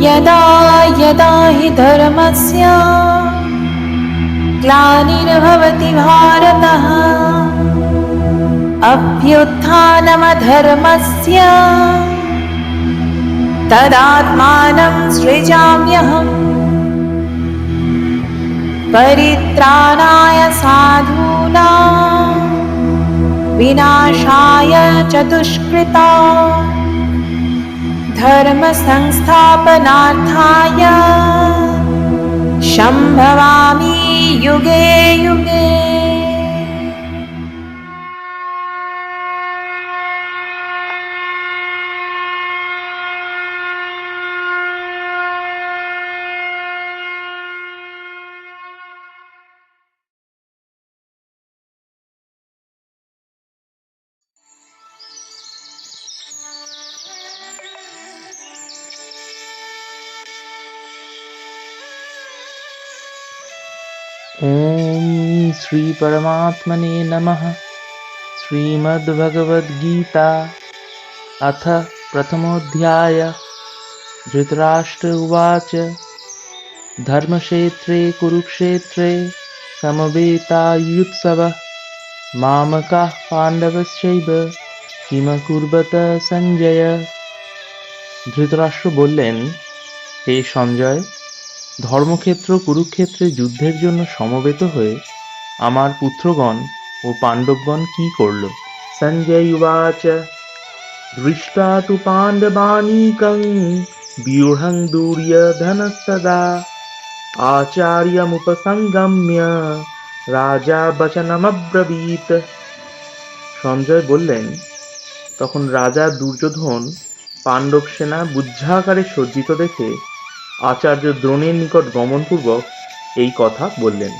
यदा यदा हि धर्मस्य ग्लानिर्भवति भारत अभ्युत्थानमधर्मस्य तदात्मानं सृजाम्यहम् परित्राणाय साधूनां विनाशाय च दुष्कृतां धर्म संस्थापनार्थाय संभवामि युगे युगे। ओम श्री परमात्मने नमः। श्रीमद्भगवद्गीता अथ प्रथमोऽध्याय। धृतराष्ट्र उवाच धर्मक्षेत्रे कुरुक्षेत्रे समवेतायुत्सवः मामकाः पाण्डवश्चैव किमकुर्वत সঞ্জয়। ধৃতরাষ্ট্র বললেন, হে সঞ্জয়, ধর্মক্ষেত্র কুরুক্ষেত্রে যুদ্ধের জন্য সমবেত হয়ে আমার পুত্রগণ ও পাণ্ডবগণ কি করল? সঞ্জয় উবাচ দৃষ্টা তু পাণ্ডবানীকং ব্যূঢ়ং দুর্যোধনস্তদা আচার্যমুপসংগম্য রাজা বচনমব্রবীত। সঞ্জয় বললেন, তখন রাজা দুর্যোধন পাণ্ডব সেনা বুজ্ঝাকারে সজ্জিত দেখে আচার্য দ্রোণের নিকট গমনপূর্বক এই কথা বললেন।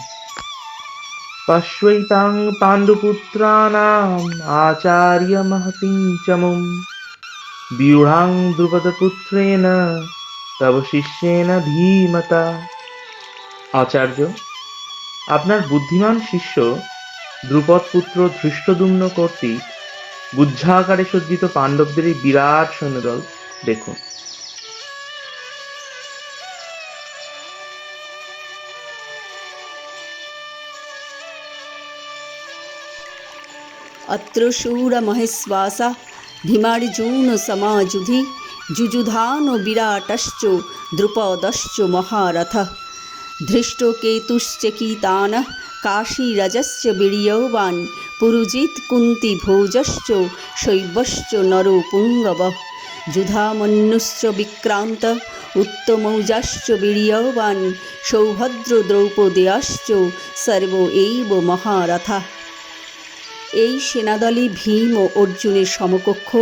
পশ্যৈতাং পাণ্ডুপুত্রাণাম আচার্য মহতিং চমুম ব্যূঢ়াং দ্রুপদপুত্রেণ তব শিষ্যেন ধীমতা। আচার্য, আপনার বুদ্ধিমান শিষ্য দ্রুপদপুত্র ধৃষ্টদ্যুম্ন কর্তৃক বুজ্ঝাকারে সজ্জিত পাণ্ডবদের এই বিরাট সৈন্যদল দেখুন। अत्र शूरमहेश्वासा भीमार्जुनसमायुधि जुजुधानो विराटश्च द्रुपदश्च महारथः धृष्टकेतुश्चकितानः काशीराजश्च वीर्यवान् पुरुजित् कुन्तीभोजश्च शैवश्च नरोपुङ्गवः युधामन्युश्च विक्रान्त उत्तमौजाश्च वीर्यवान् सौभद्र द्रौपदेयाश्च सर्व एव महारथाः। এই সেনাদলে ভীম ও অর্জুনের সমকক্ষ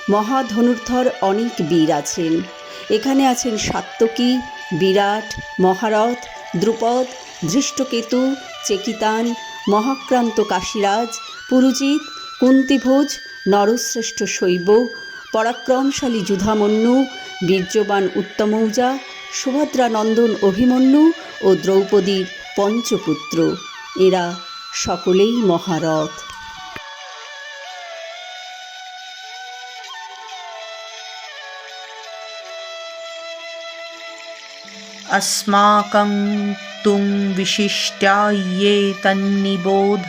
মহাধনুর্ধর অনেক বীর আছেন। এখানে আছেন সাত্যকী, বিরাট, মহারথ, দ্রুপদ, ধৃষ্টকেতু, চেকিতান, মহাক্রান্ত কাশীরাজ, পুরুজিৎ, কুন্তিভোজ, নরশ্রেষ্ঠ শৈব, পরাক্রমশালী যুধামন্যু, বীর্যবান উত্তমৌজা, সুভদ্রানন্দন অভিমন্যু ও দ্রৌপদীর পঞ্চপুত্র। এরা সকলেই মহারথ। अस्माकं तुं विशिष्ट्या ये तन्निबोध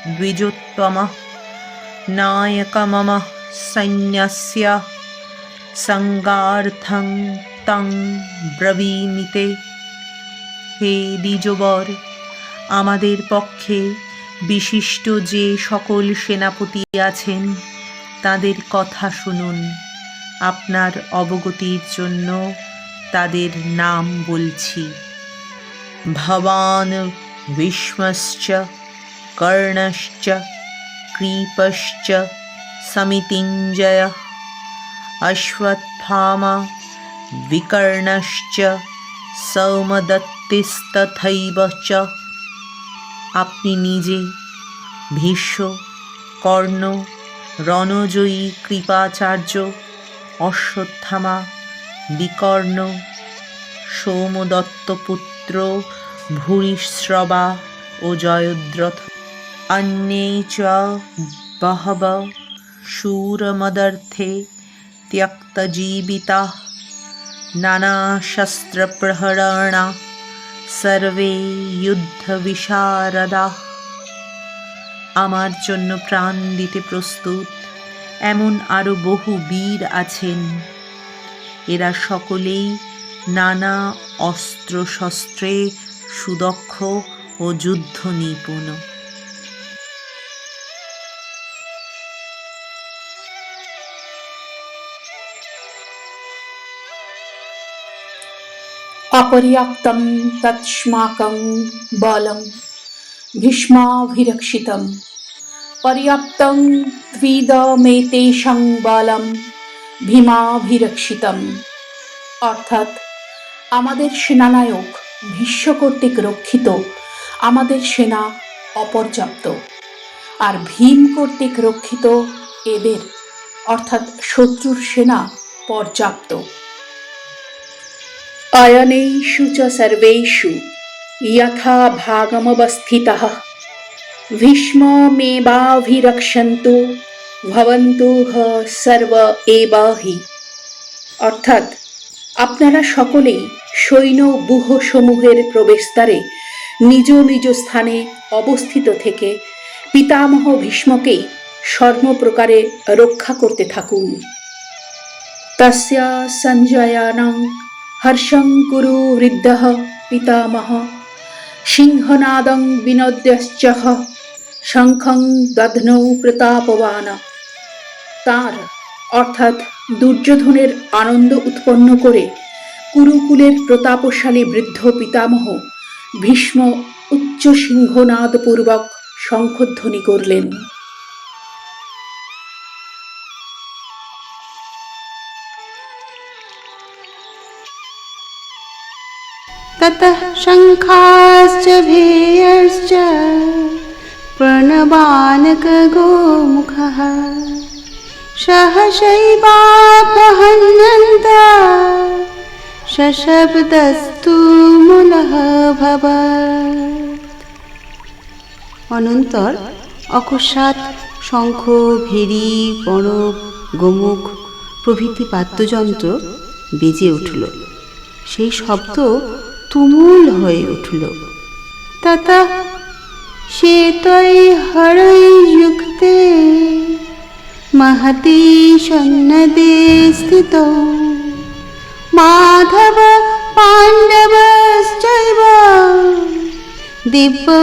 द्विजोत्तमः नायकमम सैन्यस्य संगार्थं तं ब्रवीमिते। হে দ্বিজবর, আমাদের পক্ষে বিশিষ্ট যে সকল সেনাপতি আছেন তাদের কথা শুনুন। আপনার অবগতির জন্য তাদের নাম বলছি। ভবান ভীষ্মশ্চ কর্ণশ্চ কৃপশ্চ সমিতিঞ্জয়ঃ অশ্বত্থামা বিকর্ণশ্চ সৌমদত্তিস্তথৈব চ। আপনি নিজে, ভীষ্ম, কর্ণ, রণজয়ী কৃপাচার্য, অশ্বত্থামা, বিকর্ণ, সৌমদত্তপুত্র ভূরিশ্রবা ও জয়দ্রথ, অন্যে চ বহব শূরমদর্থে ত্যক্তজীবিতাঃ নানাশস্ত্রপ্রহরণা সর্বে যুদ্ধবিশারদা। আমার জন্য প্রাণ দিতে প্রস্তুত এমন আরও বহু বীর আছেন। এরা সকলেই নানা অস্ত্রশস্ত্রে সুদক্ষ ও যুদ্ধ নিপুণ। अपर्याप्तं तत्स्माकं बलं भीष्माभिरक्षितं पर्याप्तं त्विदमेतेषां बलं ভীমাভিরক্ষিতম। অর্থাৎ আমাদের সেনানায়ক ভীষ্ম কর্তৃক রক্ষিত আমাদের সেনা অপর্যাপ্ত, আর ভীম কর্তৃক রক্ষিত এদের অর্থাৎ শত্রুর সেনা পর্যাপ্ত। अयनेषु च सर्वेषु यथा भागमवस्थितः भीष्ममेवाभिरक्षन्तु भवन्तुः सर्व एव हि। অর্থাৎ আপনারা সকলেই সৈন্য ব্যূহ সমূহের প্রবেশদ্বারে নিজ নিজ স্থানে অবস্থিত থেকে পিতামহ ভীষ্মকেই সর্বপ্রকারে রক্ষা করতে থাকুন। তস্য সঞ্জয়ানাং হর্ষং কুরু হৃদয়ঃ পিতামহ সিংহনাদং বিনোদ্যশ্চঃ শঙ্খং দধ্নৌ প্রতাপবান। তাঁর অর্থাৎ দুর্যোধনের আনন্দ উৎপন্ন করে কুরুকুলের প্রতাপশালী বৃদ্ধ পিতামহ ভীষ্ম উচ্চ সিংহনাদপূর্বক শঙ্খধ্বনি করলেন। ततः शङ्खाश्च भेयश्च प्रणवानकगोमुखः सहसैवापहन्यन्त सशब्दस्तु मूलः भवत्। অনন্তর অকস্মাৎ শঙ্খ, ভেরি, পণব, গোমুখ প্রভৃতি বাদ্যযন্ত্র বেজে উঠল। সেই শব্দ তুমুল হয়ে উঠল। ततः श्वेतैर्हरैर्युक्ते महती सन्नदे स्थितौ माधव पाण्डवश्चैव दिव्यौ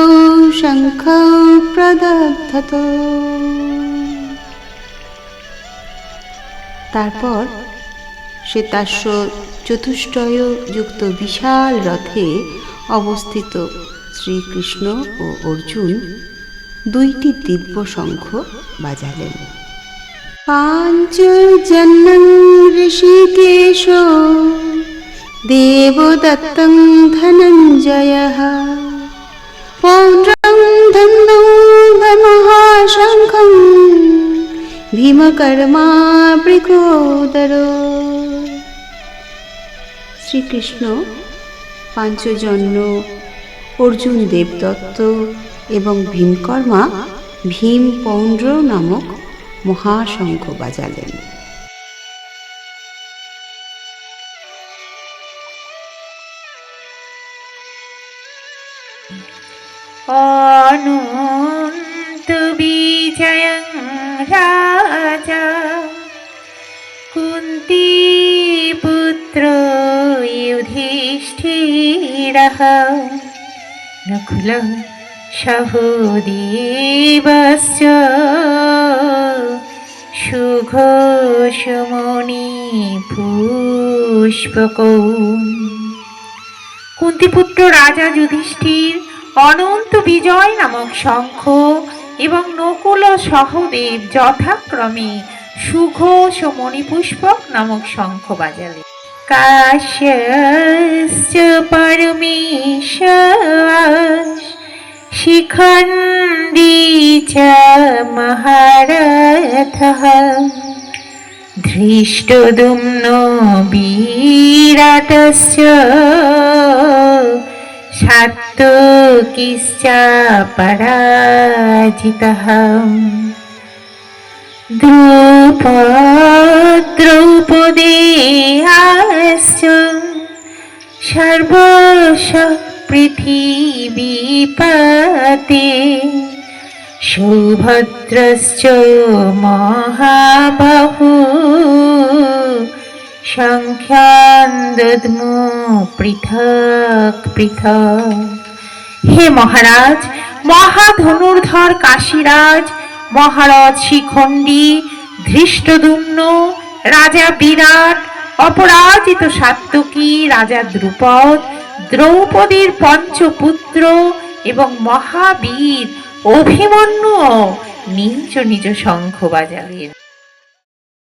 शङ्खौ प्रदधतौ। তারপর শ্বেতাশ্ব চতুষ্টয় যুক্ত বিশাল রথে অবস্থিত শ্রীকৃষ্ণ ও অর্জুন দুইটি দিব্য শঙ্খ বাজালেন। पाञ्चजन्यं ऋषिकेशो देवदत्तं धनञ्जयः पौण्ड्रं धन्वं महाशङ्खं भीमकर्मा वृकोदरो। শ্রীকৃষ্ণ পাঞ্চজন্য, অর্জুন দেবদত্ত এবং ভীমকর্মা ভীম পৌণ্ড্র নামক মহাশঙ্খ বাজালেন। অনন্ত বিজয়ং রাজা কুন্তি পুত্র যুধিষ্ঠিরঃ নকুল সহদেবশ্চ সুঘোষমণি পুষ্পকৌ। কুন্তিপুত্র রাজা যুধিষ্ঠির অনন্ত বিজয় নামক শঙ্খ এবং নকুল ও সহদেব যথাক্রমে সুঘোষ ও মণিপুষ্পক নামক শঙ্খ বাজালেন। কাশ্যশ্চ পরমেশ্বর শিখণ্ডী চ মহারথঃ ধৃষ্টদ্যুম্নো বিরাটশ্চ সাত্যকিশ্চ পরাজিতঃ দ্রৌপদেয়াশ্চ বিপতে সৌভদ্রশ্চ মহাবাহু সংখ্যান দদ্মু পৃথক পৃথক। হে মহারাজ, মহাধনুর্ধর কাশীরাজ, মহারথ শিখণ্ডী, ধৃষ্টদ্যুম্ন, রাজা বিরাট, অপরাজিত সাত্যকী, রাজা দ্রুপদ, দ্রৌপদীর পঞ্চপুত্র এবং মহাবীর অভিমন্যু নিজ নিজ শঙ্খ বাজালেন।